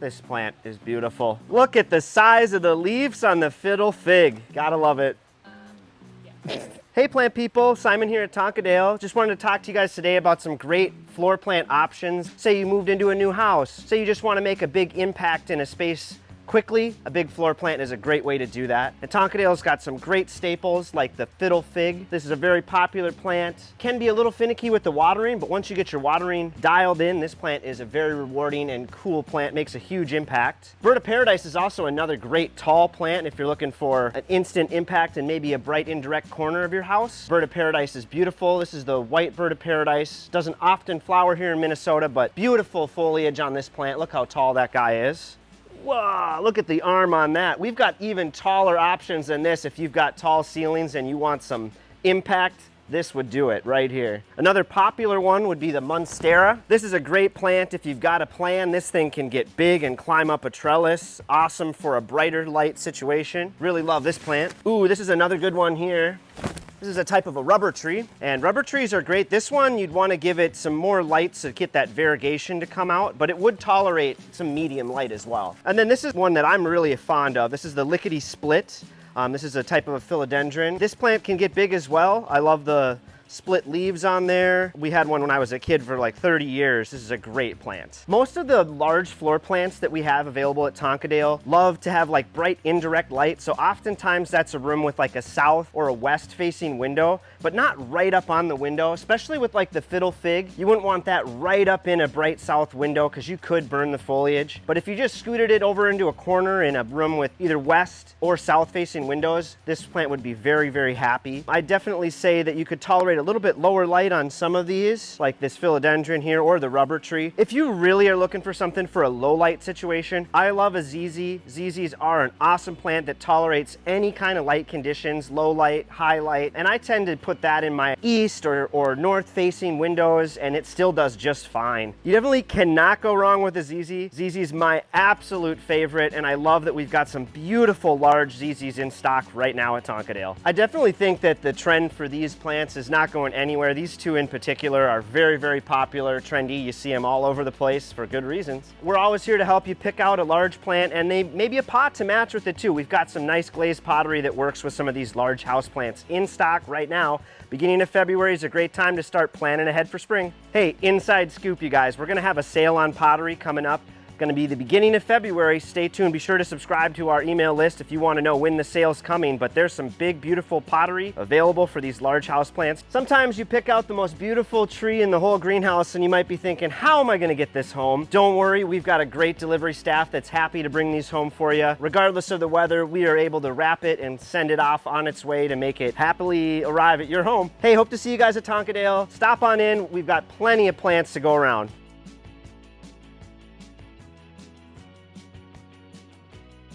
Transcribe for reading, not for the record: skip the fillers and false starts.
This plant is beautiful. Look at the size of the leaves on the fiddle fig. Gotta love it. Yeah. Hey plant people, Simon here at Tonkadale. Just wanted to talk to you guys today about some great floor plant options. Say you moved into a new house. Say you just want to make a big impact in a space quickly. A big floor plant is a great way to do that. And Tonkadale's got some great staples like the fiddle fig. This is a very popular plant. Can be a little finicky with the watering, but once you get your watering dialed in, this plant is a very rewarding and cool plant, makes a huge impact. Bird of Paradise is also another great tall plant if you're looking for an instant impact and maybe a bright indirect corner of your house. Bird of Paradise is beautiful. This is the white Bird of Paradise. Doesn't often flower here in Minnesota, but beautiful foliage on this plant. Look how tall that guy is. Whoa, look at the arm on that. We've got even taller options than this. If you've got tall ceilings and you want some impact, this would do it right here. Another popular one would be the Monstera. This is a great plant if you've got a plan. This thing can get big and climb up a trellis. Awesome for a brighter light situation. Really love this plant. Ooh, this is another good one here. This is a type of a rubber tree, and rubber trees are great. This one, you'd want to give it some more light to get that variegation to come out, but it would tolerate some medium light as well. And then this is one that I'm really fond of. This is the lickety split. This is a type of a philodendron. This plant can get big as well. I love the split leaves on there. We had one when I was a kid for like 30 years. This is a great plant. Most of the large floor plants that we have available at Tonkadale love to have like bright indirect light. So oftentimes that's a room with like a south or a west facing window, but not right up on the window, especially with like the fiddle fig. You wouldn't want that right up in a bright south window because you could burn the foliage. But if you just scooted it over into a corner in a room with either west or south facing windows, this plant would be very, very happy. I definitely say that you could tolerate a little bit lower light on some of these, like this philodendron here or the rubber tree. If you really are looking for something for a low light situation, I love a ZZ. ZZs are an awesome plant that tolerates any kind of light conditions, low light, high light, and I tend to put that in my east or north facing windows, and it still does just fine. You definitely cannot go wrong with a ZZ. ZZ is my absolute favorite, and I love that we've got some beautiful large ZZs in stock right now at Tonkadale. I definitely think that the trend for these plants is not going anywhere. These two in particular are very, very popular, trendy. You see them all over the place for good reasons. We're always here to help you pick out a large plant and maybe a pot to match with it too. We've got some nice glazed pottery that works with some of these large house plants in stock right now. Beginning of February is a great time to start planning ahead for spring. Hey, inside scoop, you guys. We're gonna have a sale on pottery coming up. Going to be the beginning of February. Stay tuned. Be sure to subscribe to our email list if you want to know when the sale's coming, but there's some big, beautiful pottery available for these large house plants. Sometimes you pick out the most beautiful tree in the whole greenhouse and you might be thinking, how am I going to get this home? Don't worry, we've got a great delivery staff that's happy to bring these home for you. Regardless of the weather, we are able to wrap it and send it off on its way to make it happily arrive at your home. Hey, hope to see you guys at Tonkadale. Stop on in. We've got plenty of plants to go around.